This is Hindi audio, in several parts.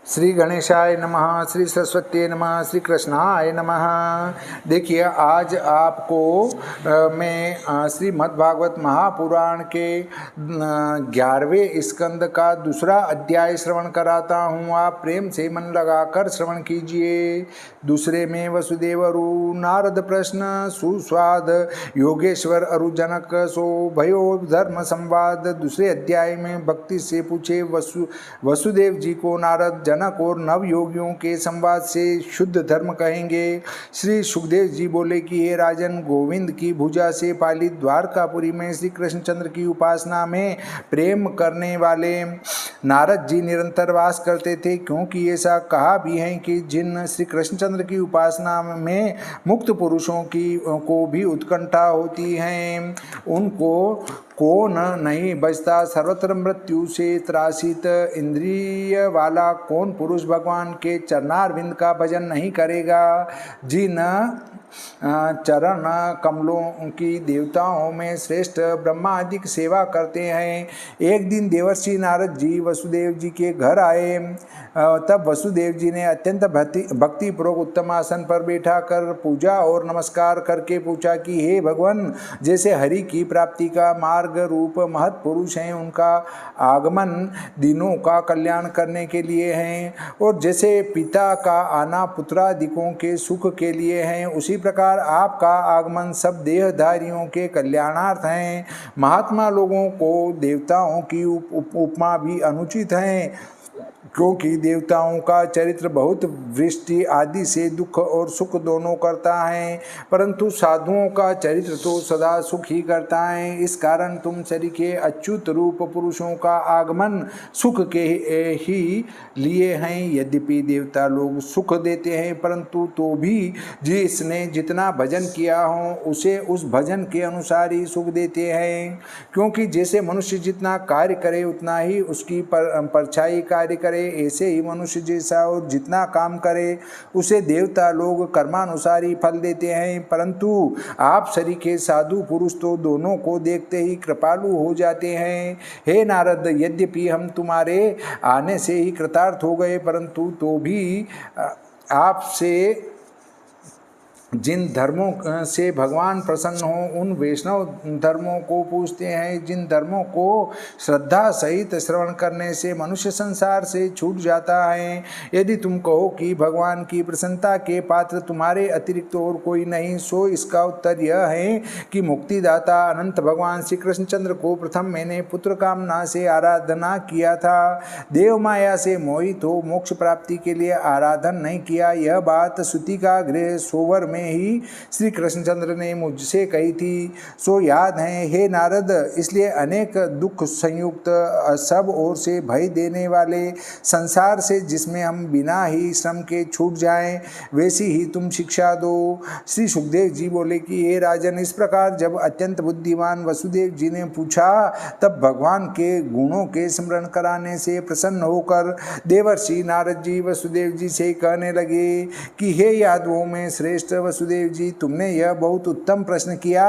श्री गणेशाय नमः, श्री सरस्वती नमः, श्री कृष्णाय नमः। देखिए, आज आपको मैं श्रीमद्भागवत महापुराण के 11वें स्कंद का दूसरा अध्याय श्रवण कराता हूँ। आप प्रेम से मन लगाकर श्रवण कीजिए। दूसरे में वसुदेव अरु नारद प्रश्न सुस्वाद योगेश्वर अरु जनक सो भयो धर्म संवाद। दूसरे अध्याय में भक्ति से पूछे वसुदेव जी को नारद जनक और नव योगियों के संवाद से शुद्ध धर्म कहेंगे। श्री सुखदेव जी बोले कि हे राजन, गोविंद की भुजा से पालित द्वारकापुरी में श्री कृष्णचंद्र की उपासना में प्रेम करने वाले नारद जी निरंतर वास करते थे, क्योंकि ऐसा कहा भी है कि जिन श्री कृष्णचंद्र की उपासना में मुक्त पुरुषों की को भी उत्कंठा होती है, उनको कौन नहीं बचता। सर्वत्र मृत्यु से त्रासित इंद्रिय वाला कौन पुरुष भगवान के चरणारविंद का भजन नहीं करेगा। जिन चरण कमलों की देवताओं में श्रेष्ठ ब्रह्मा आदि की सेवा करते हैं। एक दिन देवर्षि नारद जी वसुदेव जी के घर आए। तब वसुदेव जी ने अत्यंत भक्तिपूर्वक उत्तम आसन पर बैठा कर पूजा और नमस्कार करके पूछा कि हे भगवान, जैसे हरि की प्राप्ति का मार्ग रूप महत् पुरुष हैं, उनका आगमन दिनों का कल्याण करने के लिए है, और जैसे पिता का आना पुत्रादिकों के सुख के लिए है, उसी प्रकार आपका आगमन सब देहधारियों के कल्याणार्थ है। महात्मा लोगों को देवताओं की उपमा भी अनुचित है, क्योंकि देवताओं का चरित्र बहुत वृष्टि आदि से दुख और सुख दोनों करता है, परंतु साधुओं का चरित्र तो सदा सुख ही करता है। इस कारण तुम शरीर के अच्युत रूप पुरुषों का आगमन सुख के ही लिए हैं। यद्यपि देवता लोग सुख देते हैं, परंतु तो भी जिसने जितना भजन किया हो उसे उस भजन के अनुसार ही सुख देते हैं, क्योंकि जैसे मनुष्य जितना कार्य करे उतना ही उसकी परछाई कार्य करे, ऐसे ही मनुष्य जैसा और जितना काम करे उसे देवता लोग कर्मानुसार ही फल देते हैं। परंतु आप शरीर के साधु पुरुष तो दोनों को देखते ही कृपालु हो जाते हैं। हे नारद, यद्यपि हम तुम्हारे आने से ही कृतार्थ हो गए, परंतु तो भी आपसे जिन धर्मों से भगवान प्रसन्न हो उन वैष्णव धर्मों को पूछते हैं, जिन धर्मों को श्रद्धा सहित श्रवण करने से मनुष्य संसार से छूट जाता है। यदि तुम कहो कि भगवान की प्रसन्नता के पात्र तुम्हारे अतिरिक्त और कोई नहीं, सो इसका उत्तर यह है कि मुक्तिदाता अनंत भगवान श्री कृष्णचंद्र को प्रथम मैंने पुत्र कामना से आराधना किया था। देव माया से मोहित हो मोक्ष प्राप्ति के लिए आराधन नहीं किया। यह बात श्रुति का गृह सोवर में ही श्री कृष्णचंद्र ने मुझसे कही थी, सो याद है हे नारद। इसलिए अनेक दुख संयुक्त सब ओर से भय देने वाले संसार से जिसमें हम बिना ही श्रम के छूट जाएं, वैसी ही तुम शिक्षा दो। श्री सुखदेव जी बोले कि हे राजन, इस प्रकार जब अत्यंत बुद्धिमान वसुदेव जी ने पूछा, तब भगवान के गुणों के स्मरण कराने से प्रसन्न होकर देवर्षि नारद जी वसुदेव जी से कहने लगे कि हे यादवों में श्रेष्ठ वसुदेव जी, तुमने यह बहुत उत्तम प्रश्न किया,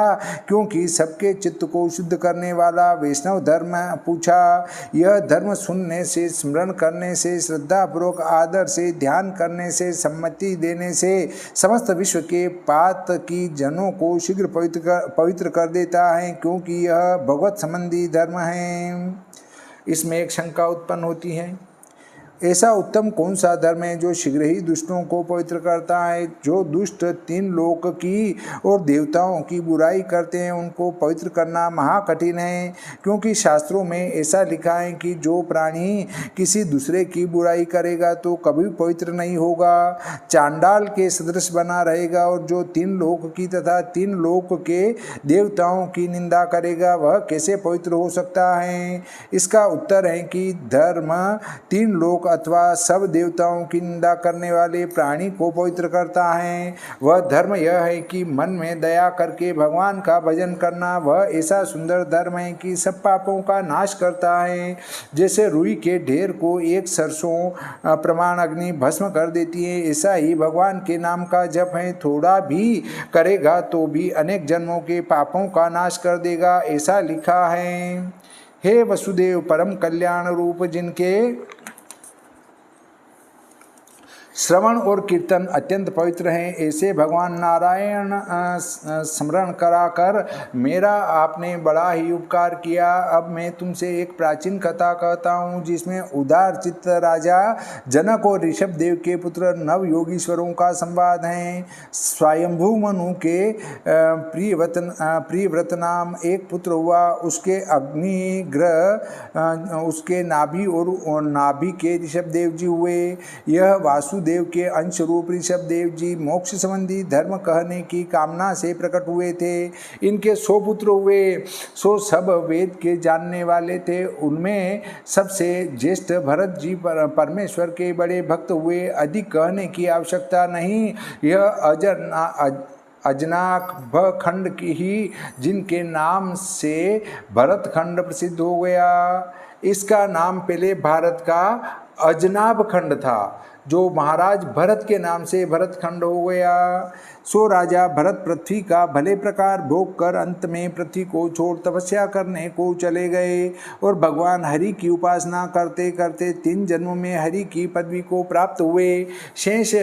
क्योंकि सबके चित्त को शुद्ध करने वाला वैष्णव धर्म पूछा। यह धर्म सुनने से, स्मरण करने से, श्रद्धापूर्वक आदर से, ध्यान करने से, सम्मति देने से समस्त विश्व के पात की जनों को शीघ्र पवित्र कर देता है, क्योंकि यह भगवत संबंधी धर्म है। इसमें एक शंका उत्पन्न होती है, ऐसा उत्तम कौन सा धर्म है जो शीघ्र ही दुष्टों को पवित्र करता है। जो दुष्ट तीन लोक की और देवताओं की बुराई करते हैं, उनको पवित्र करना महाकठिन है, क्योंकि शास्त्रों में ऐसा लिखा है कि जो प्राणी किसी दूसरे की बुराई करेगा तो कभी पवित्र नहीं होगा, चांडाल के सदृश बना रहेगा, और जो तीन लोक की तथा तीन लोक के देवताओं की निंदा करेगा वह कैसे पवित्र हो सकता है। इसका उत्तर है कि धर्म तीन लोक अथवा सब देवताओं की निंदा करने वाले प्राणी को पवित्र करता है। वह धर्म यह है कि मन में दया करके भगवान का भजन करना। वह ऐसा सुंदर धर्म है कि सब पापों का नाश करता है। जैसे रुई के ढेर को एक सरसों प्रमाण अग्नि भस्म कर देती है, ऐसा ही भगवान के नाम का जप है, थोड़ा भी करेगा तो भी अनेक जन्मों के पापों का नाश कर देगा, ऐसा लिखा है। हे वसुदेव, परम कल्याण रूप जिनके श्रवण और कीर्तन अत्यंत पवित्र हैं। ऐसे भगवान नारायण स्मरण कराकर मेरा आपने बड़ा ही उपकार किया। अब मैं तुमसे एक प्राचीन कथा कहता हूँ जिसमें उदार चित्त राजा जनक और ऋषभ देव के पुत्र नव योगीश्वरों का संवाद है। स्वयंभू मनु के प्रियव्रत नाम एक पुत्र हुआ। उसके अग्निग्रह उसके नाभि और नाभि के ऋषभ देव जी हुए। यह वासुदेव के अंश रूप ऋषभ देव जी मोक्ष संबंधी धर्म कहने की कामना से प्रकट हुए थे। इनके 100 पुत्र हुए। 100 सब वेद के जानने वाले थे। उनमें सबसे ज्येष्ठ भरत जी परमेश्वर के बड़े भक्त हुए। अधिक कहने की आवश्यकता नहीं। यह अजनाक खंड की ही जिनके नाम से भरत खंड प्रसिद्ध हो गया। इसका नाम पहले भारत का अजनाब खंड था जो महाराज भरत के नाम से भरत खंड हो गया। सो राजा भरत पृथ्वी का भले प्रकार भोग कर अंत में पृथ्वी को छोड़ तपस्या करने को चले गए और भगवान हरि की उपासना करते करते 3 जन्मों में हरि की पदवी को प्राप्त हुए। शेष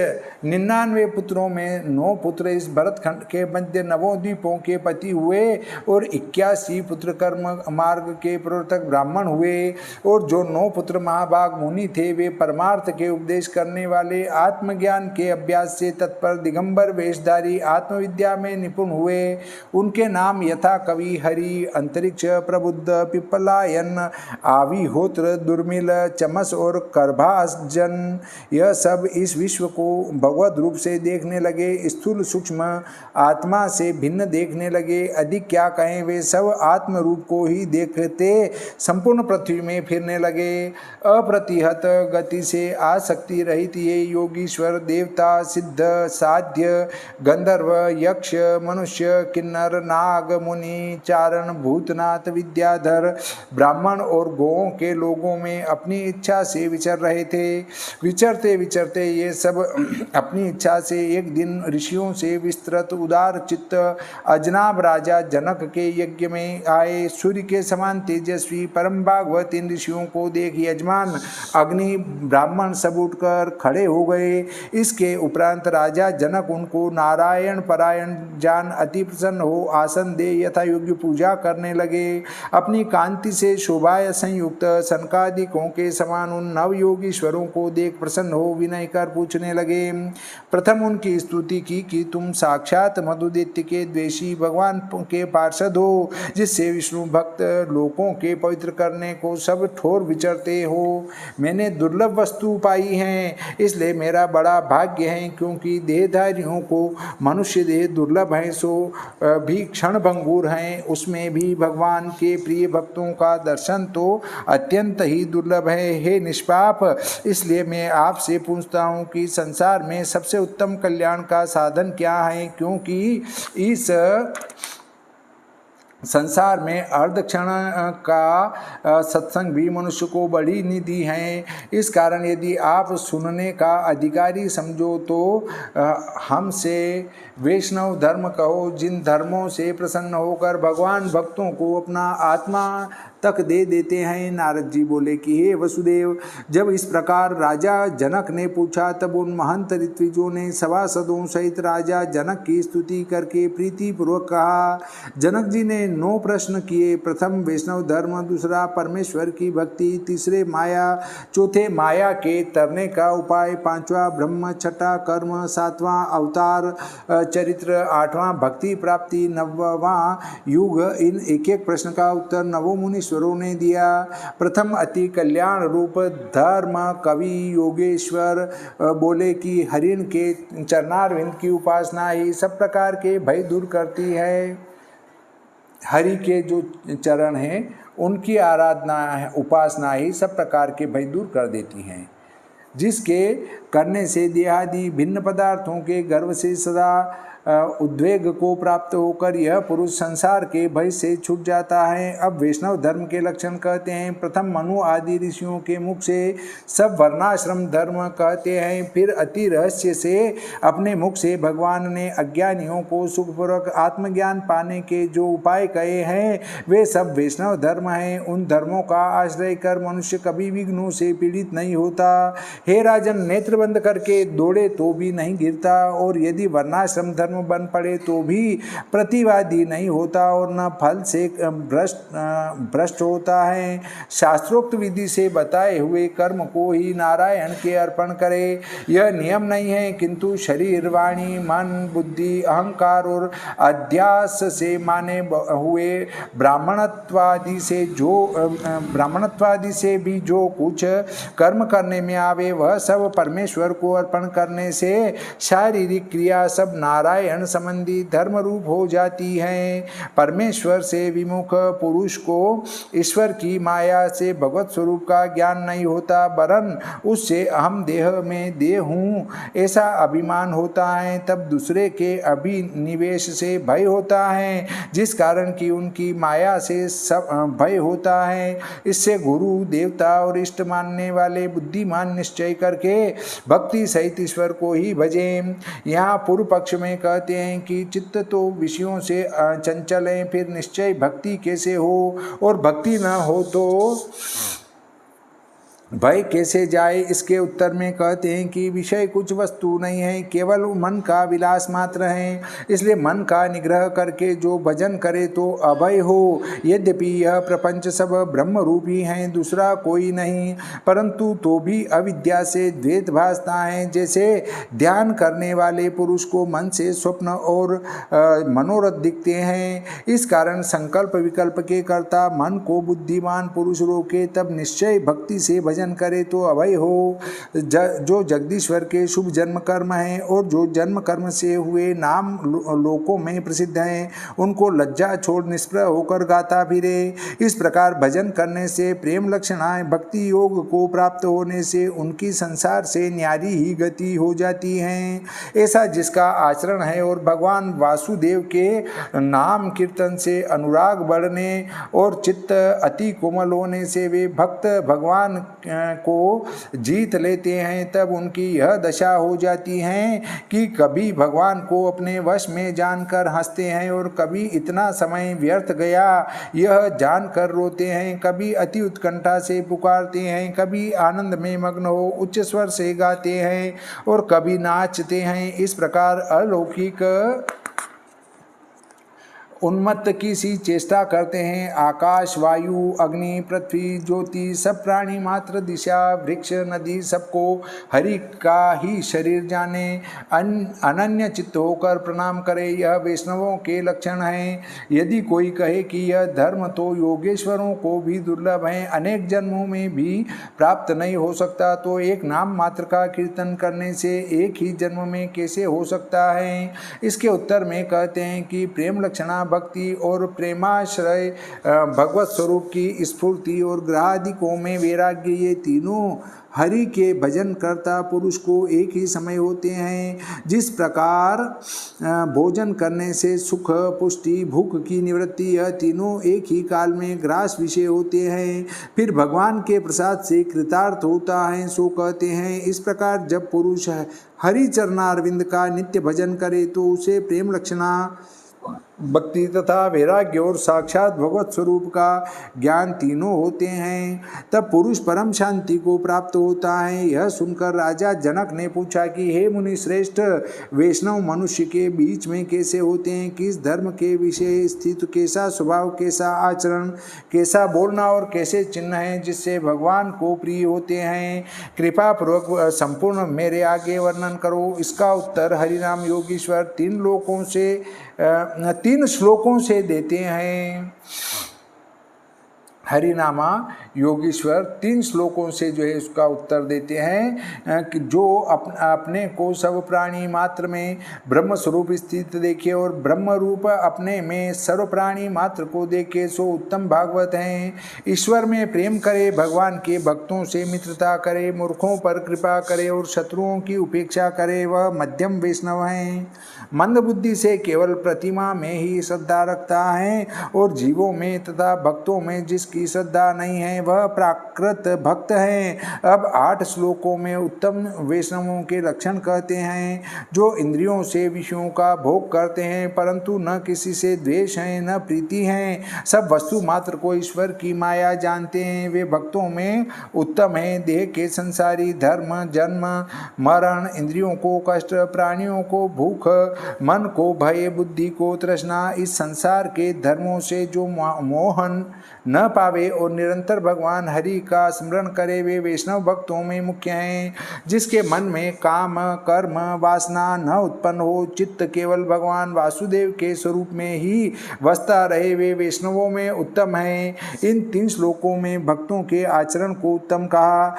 99 पुत्रों में 9 पुत्र इस भरत खंड के मध्य नवोद्वीपों के पति हुए और 81 पुत्र कर्म मार्ग के प्रवर्तक ब्राह्मण हुए। और जो 9 पुत्र महाभाग मुनि थे वे परमार्थ के उपदेश करने वाले, आत्मज्ञान के अभ्यास से तत्पर, दिगंबर वेशधारी, आत्मविद्या में निपुण हुए। उनके नाम यथा कवि, हरि, अंतरिक्ष, प्रबुद्ध, पिप्पलायन, आविहोत्र, दुर्मिल, चमस और करभाजन। यह सब इस विश्व को भगवत रूप से देखने लगे, स्थूल सूक्ष्म आत्मा से भिन्न देखने लगे। अधिक क्या कहें, वे सब आत्म रूप को ही देखते संपूर्ण पृथ्वी में फिरने लगे। अप्रतिहत गति से आसक्ति रहित ये योगीश्वर देवता, सिद्ध, साध्य, गंधर्व, यक्ष, मनुष्य, किन्नर, नाग, मुनि, चारण, भूतनाथ, विद्याधर, ब्राह्मण और गौओं के लोगों में अपनी इच्छा से विचर रहे थे। विचरते विचरते ये सब अपनी इच्छा से एक दिन ऋषियों से विस्तृत उदार चित्त अजनाब राजा जनक के यज्ञ में आए। सूर्य के समान तेजस्वी परम भागवत इन ऋषियों को देख यजमान, अग्नि, ब्राह्मण सब उठकर खड़े हो गए। इसके उपरांत राजा जनक उनको नारायण परायण जान अति प्रसन्न हो आसन दे यथा योग्य पूजा करने लगे। अपनी कांति से शोभा संयुक्त सनकादिकों के समान उन नव योगीश्वरों को देख प्रसन्न हो विनय कर पूछने लगे। प्रथम उनकी स्तुति की कि तुम साक्षात मधुदैत्य के द्वेषी भगवान के पार्षद हो, जिससे विष्णु भक्त लोकों के पवित्र करने को सब ठोर विचरते हो। मैंने दुर्लभ वस्तु पाई है, इसलिए मेरा बड़ा भाग्य है, क्योंकि देहधारियों को मनुष्य देह दुर्लभ है, सो भी क्षण भंगुर हैं। उसमें भी भगवान के प्रिय भक्तों का दर्शन तो अत्यंत ही दुर्लभ है। हे निष्पाप, इसलिए मैं आपसे पूछता हूँ कि संसार में सबसे उत्तम कल्याण का साधन क्या है, क्योंकि इस संसार में अर्ध क्षण का सत्संग भी मनुष्य को बड़ी निधि है। इस कारण यदि आप सुनने का अधिकारी समझो तो हमसे वैष्णव धर्म कहो, जिन धर्मों से प्रसन्न होकर भगवान भक्तों को अपना आत्मा तक दे देते हैं। नारद जी बोले कि हे वसुदेव, जब इस प्रकार राजा जनक ने पूछा तब उन महंत ऋत्विजों ने सभासदों सहित राजा जनक की स्तुति करके प्रीतिपूर्वक कहा। जनक जी ने 9 प्रश्न किए। प्रथम वैष्णव धर्म, दूसरा परमेश्वर की भक्ति, तीसरे माया, चौथे माया के तरने का उपाय, 5वां ब्रह्म, 6वां कर्म, 7वां अवतार चरित्र, 8वां भक्ति प्राप्ति, 9वां युग। इन एक एक प्रश्न का उत्तर नवो मुनीश्वरों ने दिया। प्रथम अति कल्याण रूप धर्म कवि योगेश्वर बोले कि हरिण के चरणारविंद की उपासना ही सब प्रकार के भय दूर करती है। हरि के जो चरण हैं उनकी आराधना उपासना ही सब प्रकार के भय दूर कर देती हैं, जिसके करने से देहादि भिन्न पदार्थों के गर्भ से सदा उद्वेग को प्राप्त होकर यह पुरुष संसार के भय से छूट जाता है। अब वैष्णव धर्म के लक्षण कहते हैं। प्रथम मनु आदि ऋषियों के मुख से सब वर्णाश्रम धर्म कहते हैं। फिर अति रहस्य से अपने मुख से भगवान ने अज्ञानियों को सुखपूर्वक आत्मज्ञान पाने के जो उपाय कहे हैं वे सब वैष्णव धर्म हैं। उन धर्मों का आश्रय कर मनुष्य कभी विघ्नों से पीड़ित नहीं होता। हे राजन, नेत्र बंद करके दौड़े तो भी नहीं गिरता, और यदि वर्णाश्रम धर्म बन पड़े तो भी प्रतिवादी नहीं होता और न फल से भ्रष्ट होता है। शास्त्रोक्त विधि से बताए हुए कर्म को ही नारायण के अर्पण करे, यह नियम नहीं है, किंतु शरीर, वाणी, मन, बुद्धि, अहंकार और अध्यास से माने हुए ब्राह्मणत्वादि से भी जो कुछ कर्म करने में आवे वह सब परमेश्वर को अर्पण करने से शारीरिक क्रिया सब नारायण संबंधी धर्म रूप हो जाती है। परमेश्वर से विमुख पुरुष को ईश्वर की माया से भगवत स्वरूप का ज्ञान नहीं होता, वरन उससे अहम देह में देह हूँ ऐसा अभिमान होता है। तब दूसरे के अभिनिवेश से भय होता है, जिस कारण कि उनकी माया से सब भय होता है। इससे गुरु, देवता और इष्ट मानने वाले बुद्धिमान निश्चय करके भक्ति सहित ईश्वर को ही भजें। यहाँ पूर्व पक्ष में कहते हैं कि चित्त तो विषयों से चंचल है, फिर निश्चय भक्ति कैसे हो, और भक्ति न हो तो भय कैसे जाए। इसके उत्तर में कहते हैं कि विषय कुछ वस्तु नहीं है, केवल मन का विलास मात्र है। इसलिए मन का निग्रह करके जो भजन करे तो अभय हो। यद्यपि यह प्रपंच सब ब्रह्म रूप ही है, दूसरा कोई नहीं, परंतु तो भी अविद्या से द्वैत भासता है। जैसे ध्यान करने वाले पुरुष को मन से स्वप्न और मनोरथ दिखते हैं, इस कारण संकल्प विकल्प के कर्ता मन को बुद्धिमान पुरुष रोके, तब निश्चय भक्ति से भजन करे तो अभय हो। जो जगदीश्वर के शुभ जन्म कर्म हैं और जो जन्म कर्म से हुए नाम लोकों में प्रसिद्ध हैं, उनको लज्जा छोड़ निष्प्रह होकर गाता फिरे। इस प्रकार भजन करने से प्रेम लक्षणाएं भक्ति योग को प्राप्त होने से उनकी संसार से न्यारी ही गति हो जाती हैं। ऐसा जिसका आचरण है और भगवान वासुदेव के नाम कीर्तन से अनुराग बढ़ने और चित्त अति कोमल होने से वे भक्त भगवान को जीत लेते हैं, तब उनकी यह दशा हो जाती है कि कभी भगवान को अपने वश में जानकर हंसते हैं और कभी इतना समय व्यर्थ गया यह जानकर रोते हैं, कभी अति उत्कंठा से पुकारते हैं, कभी आनंद में मग्न हो उच्च स्वर से गाते हैं और कभी नाचते हैं। इस प्रकार अलौकिक उन्मत्त की सी चेष्टा करते हैं। आकाश, वायु, अग्नि, पृथ्वी, ज्योति, सब प्राणी मात्र, दिशा, वृक्ष, नदी सबको हरि का ही शरीर जाने, अनन्य चित्त होकर प्रणाम करे, यह वैष्णवों के लक्षण हैं। यदि कोई कहे कि यह धर्म तो योगेश्वरों को भी दुर्लभ है, अनेक जन्मों में भी प्राप्त नहीं हो सकता, तो एक नाम मात्र का कीर्तन करने से एक ही जन्म में कैसे हो सकता है। इसके उत्तर में कहते हैं कि प्रेम लक्षणा भक्ति और प्रेमाश्रय, भगवत स्वरूप की स्फूर्ति और ग्रहादिकों में वैराग्य, ये तीनों हरि के भजन करता पुरुष को एक ही समय होते हैं। जिस प्रकार भोजन करने से सुख, पुष्टि, भूख की निवृत्ति, यह तीनों एक ही काल में ग्रास विषय होते हैं, फिर भगवान के प्रसाद से कृतार्थ होता है, सो कहते हैं। इस प्रकार जब पुरुष हरि चरणारविंद का नित्य भजन करे तो उसे प्रेम लक्षणा भक्ति तथा वैराग्य और साक्षात भगवत स्वरूप का ज्ञान तीनों होते हैं, तब पुरुष परम शांति को प्राप्त होता है। यह सुनकर राजा जनक ने पूछा कि हे मुनि श्रेष्ठ, वैष्णव मनुष्य के बीच में कैसे होते हैं, किस धर्म के विषय स्थित, कैसा स्वभाव, कैसा आचरण, कैसा बोलना और कैसे चिन्ह हैं जिससे भगवान को प्रिय होते हैं, कृपा पूर्वक संपूर्ण मेरे आगे वर्णन करो। इसका उत्तर हरिनाम योगीश्वर तीन श्लोकों से देते हैं। हरिनामा योगीश्वर 3 श्लोकों से जो है उसका उत्तर देते हैं कि जो अपने को सब प्राणी मात्र में ब्रह्म स्वरूप स्थित देखे और ब्रह्म रूप अपने में सर्व प्राणी मात्र को देखे सो उत्तम भागवत हैं। ईश्वर में प्रेम करे, भगवान के भक्तों से मित्रता करे, मूर्खों पर कृपा करे और शत्रुओं की उपेक्षा करे, वह मध्यम वैष्णव हैं। मंद बुद्धि से केवल प्रतिमा में ही श्रद्धा रखता है और जीवों में तथा भक्तों में जिसकी श्रद्धा नहीं है वह प्राकृत भक्त है। अब 8 श्लोकों में उत्तम वैष्णवों के लक्षण कहते हैं। जो इंद्रियों से विषयों का भोग करते हैं परंतु न किसी से द्वेष है न प्रीति है, सब वस्तु मात्र को ईश्वर की माया जानते हैं, वे भक्तों में उत्तम हैं। देह के संसारी धर्म, जन्म मरण, इंद्रियों को कष्ट, प्राणियों को भूख, मन को भय, बुद्धि को तृष्णा, इस संसार के धर्मों से जो मोहन न पावे और निरंतर भगवान हरि का स्मरण करे, वे वैष्णव भक्तों में मुख्य हैं। जिसके मन में काम, कर्म, वासना न उत्पन्न हो, चित्त केवल भगवान वासुदेव के स्वरूप में ही बसता रहे, वे वैष्णवों में उत्तम हैं। इन 3 श्लोकों में भक्तों के आचरण को उत्तम कहा।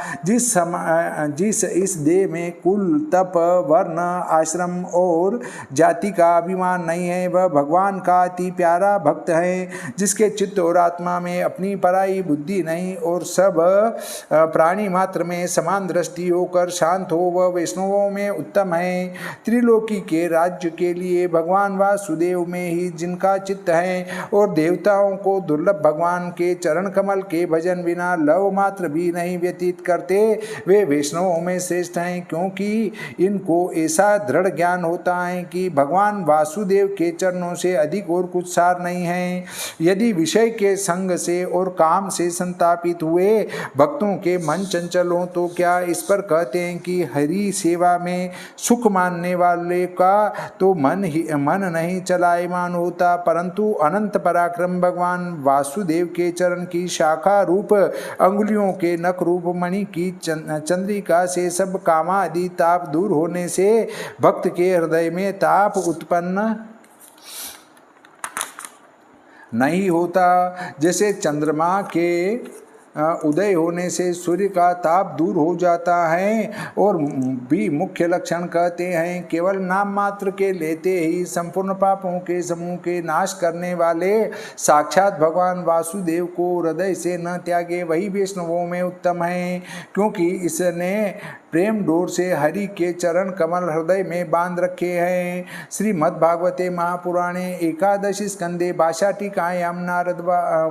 जिस इस देह में कुल, तप, वर्ण, आश्रम और जाति का अभिमान नहीं है, वह भगवान का अति प्यारा भक्त है। जिसके चित्त और आत्मा में अपनी पराई बुद्धि नहीं और सब प्राणी मात्र में समान दृष्टि होकर शांत हो, वह वैष्णवों में उत्तम है। त्रिलोकी के राज्य के लिए भगवान वासुदेव में ही जिनका चित्त है और देवताओं को दुर्लभ भगवान के चरण कमल के भजन बिना लव मात्र भी नहीं व्यतीत करते, वे वैष्णवों में श्रेष्ठ हैं, क्योंकि इनको ऐसा दृढ़ ज्ञान होता है कि भगवान वासुदेव के चरणों से अधिक और कुछ सार नहीं है। यदि विषय के संग से और काम से संतापित हुए भक्तों के मन चंचल हो तो क्या इस पर कहते हैं कि हरि सेवा में सुख मानने वाले का तो मन नहीं चलायमान होता, परंतु अनंत पराक्रम भगवान वासुदेव के चरण की शाखा रूप अंगुलियों के नख रूप मणि की चंद्रिका से सब कामादि ताप दूर होने से भक्त के हृदय में ताप उत्पन्न नहीं होता। जैसे चंद्रमा के उदय होने से सूर्य का ताप दूर हो जाता है। और भी मुख्य लक्षण कहते हैं, केवल नाम मात्र के लेते ही संपूर्ण पापों के समूह के नाश करने वाले साक्षात भगवान वासुदेव को हृदय से न त्यागे, वही वैष्णवों में उत्तम है, क्योंकि इसने प्रेम डोर से हरि के चरण कमल हृदय में बांध रखे हैं। श्रीमद्भागवते महापुराणे एकादशी स्कंदे भाषाटिकायां नारद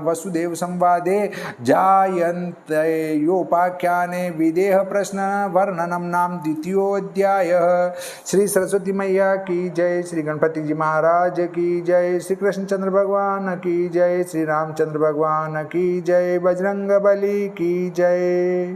वसुदेव संवादे जायन्त्योपाख्याने विदेह प्रश्न वर्णनम नाम द्वितीयोऽध्याय। श्री सरस्वती मैया की जय, श्री गणपति जी महाराज की जय, श्री कृष्णचंद्र भगवान की जय, श्री रामचंद्र भगवान की जय, बजरंग बली की जय।